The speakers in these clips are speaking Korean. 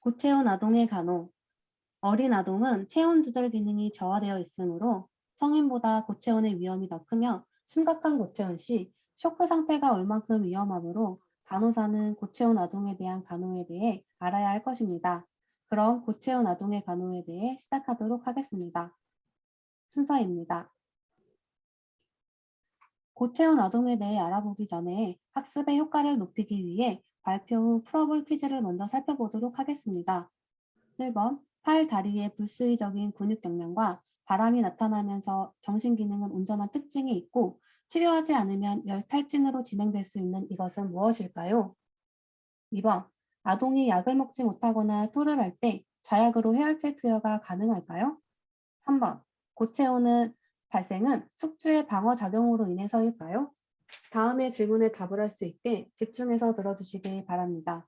고체온 아동의 간호. 어린 아동은 체온 조절 기능이 저하되어 있으므로 성인보다 고체온의 위험이 더 크며 심각한 고체온 시 쇼크 상태가 얼만큼 위험하므로 간호사는 고체온 아동에 대한 간호에 대해 알아야 할 것입니다. 그럼 고체온 아동의 간호에 대해 시작하도록 하겠습니다. 순서입니다. 고체온 아동에 대해 알아보기 전에 학습의 효과를 높이기 위해 발표 후 풀어볼 퀴즈를 먼저 살펴보도록 하겠습니다. 1번, 팔, 다리의 불수의적인 근육 경련과 발한이 나타나면서 정신 기능은 온전한 특징이 있고 치료하지 않으면 열탈진으로 진행될 수 있는 이것은 무엇일까요? 2번, 아동이 약을 먹지 못하거나 토를 할 때 자약으로 해열제 투여가 가능할까요? 3번, 고체온은 발생은 숙주의 방어 작용으로 인해서일까요? 다음의 질문에 답을 할 수 있게 집중해서 들어주시기 바랍니다.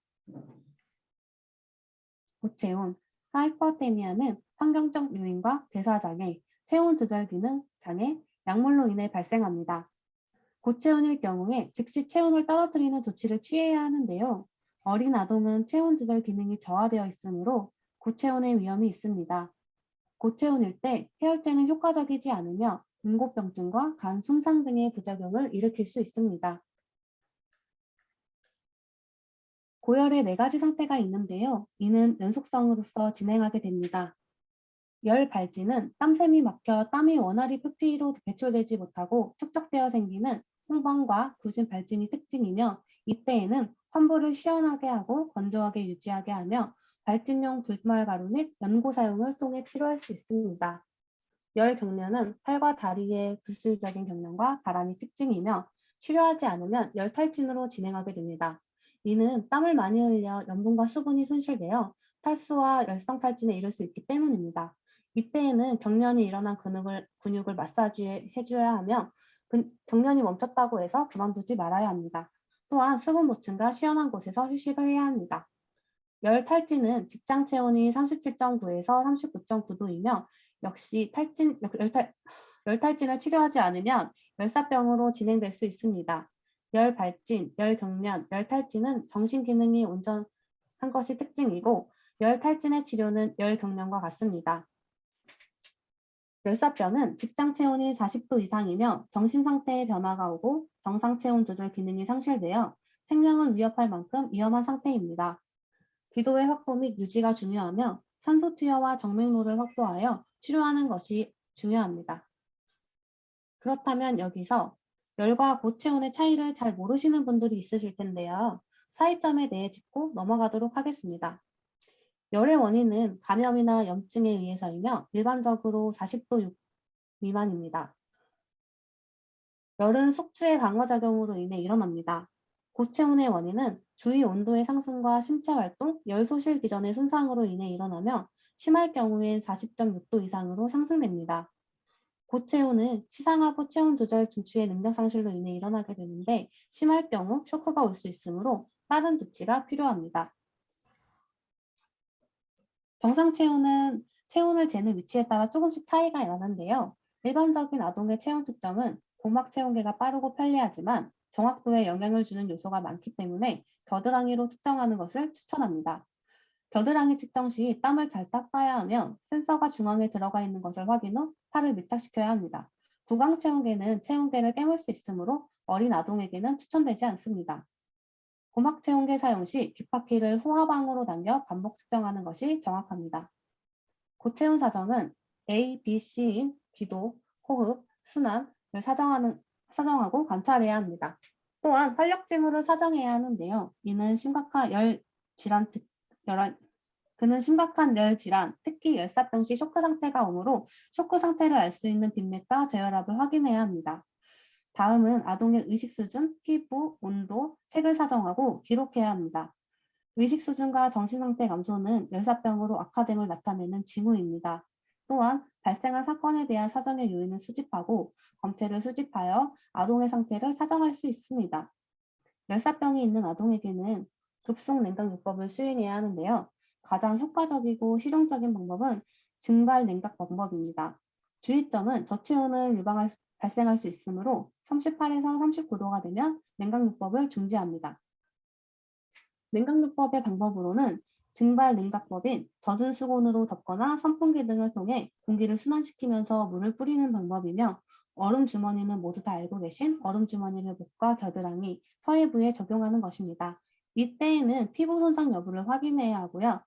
고체온, 하이퍼테미아는 환경적 요인과 대사장애, 체온 조절 기능 장애, 약물로 인해 발생합니다. 고체온일 경우에 즉시 체온을 떨어뜨리는 조치를 취해야 하는데요. 어린 아동은 체온 조절 기능이 저하되어 있으므로 고체온의 위험이 있습니다. 고체온일 때 해열제는 효과적이지 않으며 응고병증과 간 손상 등의 부작용을 일으킬 수 있습니다. 고열의 4가지 상태가 있는데요. 이는 연속성으로서 진행하게 됩니다. 열 발진은 땀샘이 막혀 땀이 원활히 표피로 배출되지 못하고 축적되어 생기는 홍방과 굳은 발진이 특징이며 이때에는 환부를 시원하게 하고 건조하게 유지하게 하며 발진용 불말가루 및 연고 사용을 통해 치료할 수 있습니다. 열 경련은 팔과 다리의 불수의적인 경련과 바람이 특징이며 치료하지 않으면 열탈진으로 진행하게 됩니다. 이는 땀을 많이 흘려 염분과 수분이 손실되어 탈수와 열성탈진에 이를 수 있기 때문입니다. 이때에는 경련이 일어난 근육을 마사지해줘야 하며 경련이 멈췄다고 해서 그만두지 말아야 합니다. 또한 수분 보충과 시원한 곳에서 휴식을 해야 합니다. 열 탈진은 직장 체온이 37.9에서 39.9도이며 역시 열탈진을 치료하지 않으면 열사병으로 진행될 수 있습니다. 열 발진, 열 경련, 열 탈진은 정신 기능이 온전한 것이 특징이고 열 탈진의 치료는 열 경련과 같습니다. 열사병은 직장 체온이 40도 이상이며 정신 상태에 변화가 오고 정상 체온 조절 기능이 상실되어 생명을 위협할 만큼 위험한 상태입니다. 기도의 확보 및 유지가 중요하며 산소 투여와 정맥로를 확보하여 치료하는 것이 중요합니다. 그렇다면 여기서 열과 고체온의 차이를 잘 모르시는 분들이 있으실 텐데요. 차이점에 대해 짚고 넘어가도록 하겠습니다. 열의 원인은 감염이나 염증에 의해서이며 일반적으로 40도 미만입니다. 열은 숙주의 방어작용으로 인해 일어납니다. 고체온의 원인은 주위 온도의 상승과 신체 활동, 열 소실 기전의 손상으로 인해 일어나며 심할 경우엔 40.6도 이상으로 상승됩니다. 고체온은 치상하고 체온 조절 중추의 능력 상실로 인해 일어나게 되는데 심할 경우 쇼크가 올 수 있으므로 빠른 조치가 필요합니다. 정상 체온은 체온을 재는 위치에 따라 조금씩 차이가 나는데요. 일반적인 아동의 체온 측정은 고막 체온계가 빠르고 편리하지만 정확도에 영향을 주는 요소가 많기 때문에 겨드랑이로 측정하는 것을 추천합니다. 겨드랑이 측정 시 땀을 잘 닦아야 하며 센서가 중앙에 들어가 있는 것을 확인 후 팔을 밀착시켜야 합니다. 구강 체온계는 체온계를 깨물 수 있으므로 어린 아동에게는 추천되지 않습니다. 고막 체온계 사용 시 귓바퀴를 후하방으로 당겨 반복 측정하는 것이 정확합니다. 고체온 사정은 A, B, C인 기도, 호흡, 순환을 사정하고 관찰해야 합니다. 또한 활력증후를 사정해야 하는데요. 그는 심각한 열 질환, 특히 열사병 시 쇼크 상태가 오므로 쇼크 상태를 알 수 있는 빈맥과 저혈압을 확인해야 합니다. 다음은 아동의 의식 수준, 피부, 온도, 색을 사정하고 기록해야 합니다. 의식 수준과 정신 상태 감소는 열사병으로 악화됨을 나타내는 징후입니다. 또한 발생한 사건에 대한 사정의 요인을 수집하고 검체를 수집하여 아동의 상태를 사정할 수 있습니다. 열사병이 있는 아동에게는 급속 냉각요법을 수행해야 하는데요. 가장 효과적이고 실용적인 방법은 증발 냉각 방법입니다. 주의점은 저체온을 발생할 수 있으므로 38에서 39도가 되면 냉각요법을 중지합니다. 냉각요법의 방법으로는 증발 냉각법인 젖은 수건으로 덮거나 선풍기 등을 통해 공기를 순환시키면서 물을 뿌리는 방법이며 얼음 주머니는 모두 다 알고 계신 얼음 주머니를 목과 겨드랑이, 서해부에 적용하는 것입니다. 이때에는 피부 손상 여부를 확인해야 하고요.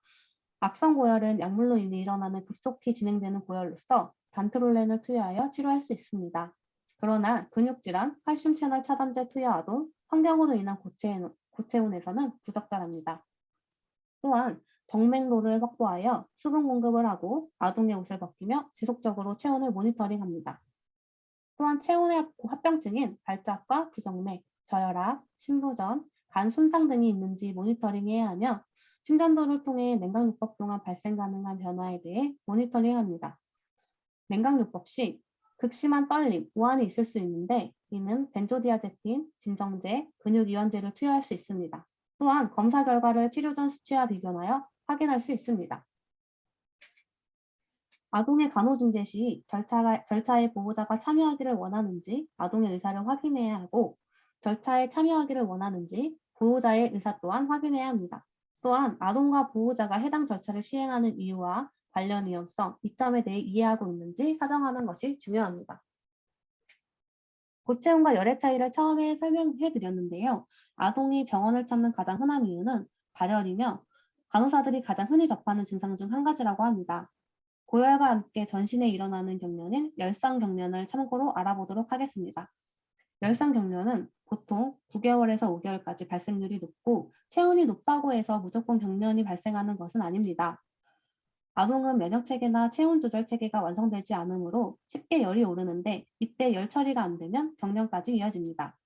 악성 고열은 약물로 인해 일어나는 급속히 진행되는 고열로서 단트롤렌을 투여하여 치료할 수 있습니다. 그러나 근육질환, 칼슘 채널 차단제 투여와도 환경으로 인한 고체온에서는 부적절합니다. 또한 정맥로를 확보하여 수분 공급을 하고 아동의 옷을 벗기며 지속적으로 체온을 모니터링합니다. 또한 체온의 합병증인 발작과 부정맥, 저혈압, 심부전, 간 손상 등이 있는지 모니터링해야 하며 심전도를 통해 냉각요법 동안 발생 가능한 변화에 대해 모니터링합니다. 냉각요법 시 극심한 떨림, 오한이 있을 수 있는데 이는 벤조디아제핀, 진정제, 근육이완제를 투여할 수 있습니다. 또한 검사 결과를 치료 전 수치와 비교하여 확인할 수 있습니다. 아동의 간호중재 시 절차에 보호자가 참여하기를 원하는지 아동의 의사를 확인해야 하고 절차에 참여하기를 원하는지 보호자의 의사 또한 확인해야 합니다. 또한 아동과 보호자가 해당 절차를 시행하는 이유와 관련 위험성, 이점에 대해 이해하고 있는지 사정하는 것이 중요합니다. 고체온과 열의 차이를 처음에 설명해 드렸는데요. 아동이 병원을 찾는 가장 흔한 이유는 발열이며 간호사들이 가장 흔히 접하는 증상 중 한 가지라고 합니다. 고열과 함께 전신에 일어나는 경련인 열상 경련을 참고로 알아보도록 하겠습니다. 열상 경련은 보통 9개월에서 5개월까지 발생률이 높고 체온이 높다고 해서 무조건 경련이 발생하는 것은 아닙니다. 아동은 면역체계나 체온 조절 체계가 완성되지 않으므로 쉽게 열이 오르는데 이때 열 처리가 안 되면 경련까지 이어집니다.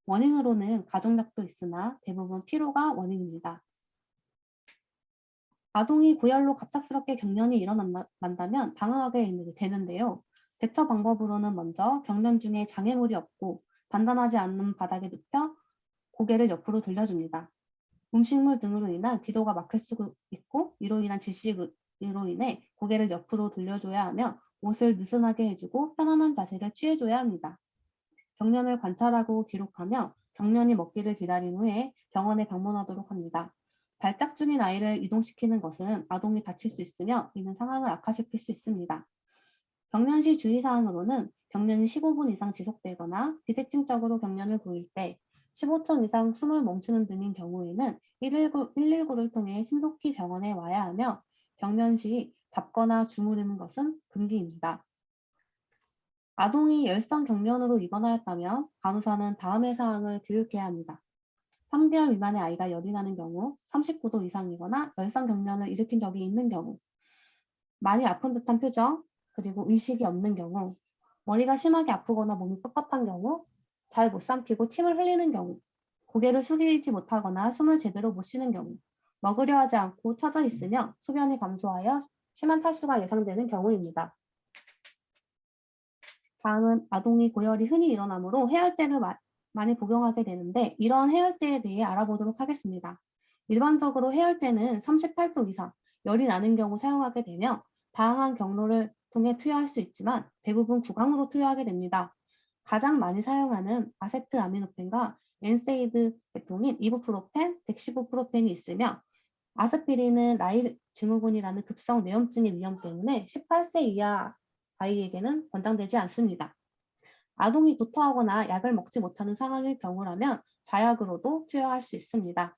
원인으로는 가족력도 있으나 대부분 피로가 원인입니다. 아동이 고열로 갑작스럽게 경련이 일어난다면 당황하게 되는데요. 대처 방법으로는 먼저 경련 중에 장애물이 없고 단단하지 않은 바닥에 눕혀 고개를 옆으로 돌려줍니다. 음식물 등으로 인한 기도가 막힐 수 있고 이로 인한 질식으로 인해 고개를 옆으로 돌려줘야 하며 옷을 느슨하게 해주고 편안한 자세를 취해줘야 합니다. 경련을 관찰하고 기록하며 경련이 먹기를 기다린 후에 병원에 방문하도록 합니다. 발작 중인 아이를 이동시키는 것은 아동이 다칠 수 있으며 이는 상황을 악화시킬 수 있습니다. 경련 시 주의사항으로는 경련이 15분 이상 지속되거나 비대칭적으로 경련을 보일 때 15초 이상 숨을 멈추는 등인 경우에는 119를 통해 신속히 병원에 와야 하며 경련 시 잡거나 주무르는 것은 금기입니다. 아동이 열성 경련으로 입원하였다면 간호사는 다음의 사항을 교육해야 합니다. 3개월 미만의 아이가 열이 나는 경우, 39도 이상이거나 열성 경련을 일으킨 적이 있는 경우, 많이 아픈 듯한 표정, 그리고 의식이 없는 경우, 머리가 심하게 아프거나 몸이 뻣뻣한 경우, 잘 못 삼키고 침을 흘리는 경우, 고개를 숙이지 못하거나 숨을 제대로 못 쉬는 경우, 먹으려 하지 않고 처져 있으며 소변이 감소하여 심한 탈수가 예상되는 경우입니다. 다음은 아동이 고열이 흔히 일어나므로 해열제를 많이 복용하게 되는데 이러한 해열제에 대해 알아보도록 하겠습니다. 일반적으로 해열제는 38도 이상 열이 나는 경우 사용하게 되며 다양한 경로를 통해 투여할 수 있지만 대부분 구강으로 투여하게 됩니다. 가장 많이 사용하는 아세트아미노펜과 엔세이드 계통인 이부프로펜, 덱시부프로펜이 있으며 아스피린은 라이 증후군이라는 급성 뇌염증의 위험 때문에 18세 이하 아이에게는 권장되지 않습니다. 아동이 도토하거나 약을 먹지 못하는 상황일 경우라면 자약으로도 투여할 수 있습니다.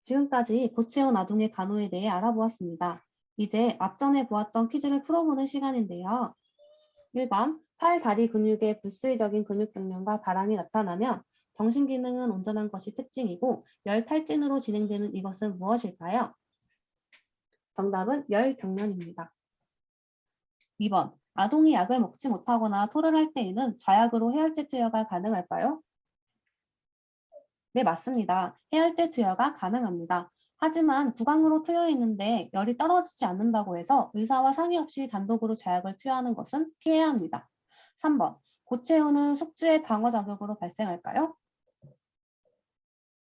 지금까지 고체온 아동의 간호에 대해 알아보았습니다. 이제 앞전에 보았던 퀴즈를 풀어보는 시간인데요. 1번, 팔, 다리 근육의 불수의적인 근육 경련과 발항이 나타나면 정신기능은 온전한 것이 특징이고 열 탈진으로 진행되는 이것은 무엇일까요? 정답은 열 경련입니다. 2번, 아동이 약을 먹지 못하거나 토를 할 때에는 좌약으로 해열제 투여가 가능할까요? 네, 맞습니다. 해열제 투여가 가능합니다. 하지만 구강으로 투여 있는데 열이 떨어지지 않는다고 해서 의사와 상의 없이 단독으로 좌약을 투여하는 것은 피해야 합니다. 3번, 고체온은 숙주의 방어 작용으로 발생할까요?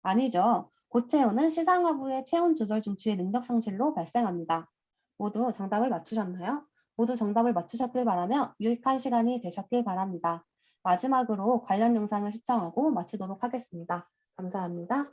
아니죠. 고체온은 시상하부의 체온 조절 중추의 능력 상실로 발생합니다. 모두 정답을 맞추셨나요? 모두 정답을 맞추셨길 바라며 유익한 시간이 되셨길 바랍니다. 마지막으로 관련 영상을 시청하고 마치도록 하겠습니다. 감사합니다.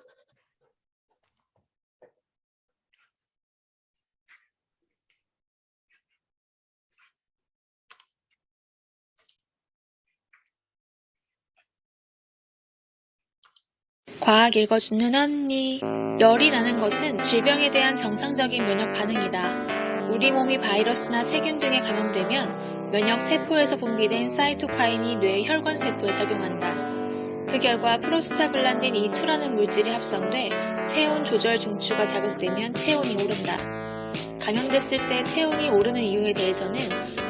과학 읽어주는 언니. 열이 나는 것은 질병에 대한 정상적인 면역 반응이다. 우리 몸이 바이러스나 세균 등에 감염되면 면역 세포에서 분비된 사이토카인이 뇌 혈관 세포에 작용한다. 그 결과 프로스타글란딘 E2라는 물질이 합성돼 체온 조절 중추가 자극되면 체온이 오른다. 감염됐을 때 체온이 오르는 이유에 대해서는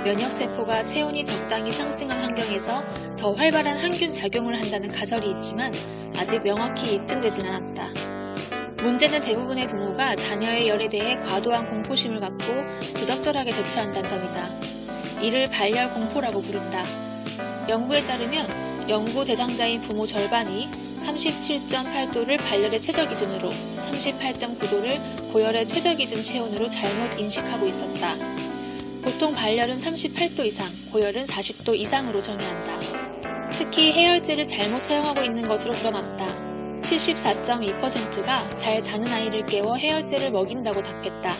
면역 세포가 체온이 적당히 상승한 환경에서 더 활발한 항균 작용을 한다는 가설이 있지만 아직 명확히 입증되진 않았다. 문제는 대부분의 부모가 자녀의 열에 대해 과도한 공포심을 갖고 부적절하게 대처한다는 점이다. 이를 발열 공포라고 부른다. 연구에 따르면 연구 대상자인 부모 절반이 37.8도를 발열의 최저 기준으로 38.9도를 고열의 최저 기준 체온으로 잘못 인식하고 있었다. 보통 발열은 38도 이상, 고열은 40도 이상으로 정의한다. 특히 해열제를 잘못 사용하고 있는 것으로 드러났다. 74.2%가 잘 자는 아이를 깨워 해열제를 먹인다고 답했다.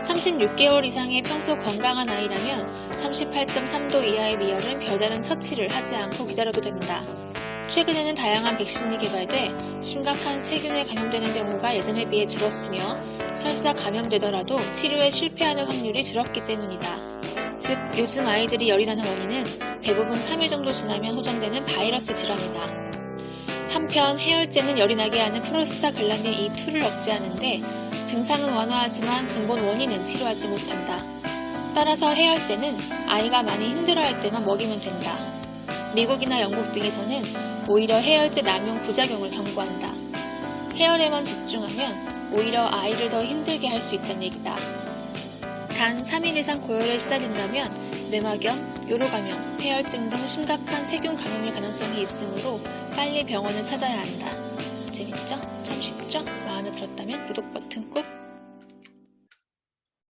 36개월 이상의 평소 건강한 아이라면 38.3도 이하의 미열은 별다른 처치를 하지 않고 기다려도 된다. 최근에는 다양한 백신이 개발돼 심각한 세균에 감염되는 경우가 예전에 비해 줄었으며 설사 감염되더라도 치료에 실패하는 확률이 줄었기 때문이다. 즉, 요즘 아이들이 열이 나는 원인은 대부분 3일 정도 지나면 호전되는 바이러스 질환이다. 한편 해열제는 열이 나게 하는 프로스타글란딘 E2를 억제하는데 증상은 완화하지만 근본 원인은 치료하지 못한다. 따라서 해열제는 아이가 많이 힘들어할 때만 먹이면 된다. 미국이나 영국 등에서는 오히려 해열제 남용 부작용을 경고한다. 해열에만 집중하면 오히려 아이를 더 힘들게 할 수 있다는 얘기다. 단 3일 이상 고열에 시달린다면 뇌막염, 요로감염, 폐혈증 등 심각한 세균 감염일 가능성이 있으므로 빨리 병원을 찾아야 한다. 재밌죠? 참 쉽죠? 마음에 들었다면 구독 버튼 꾹!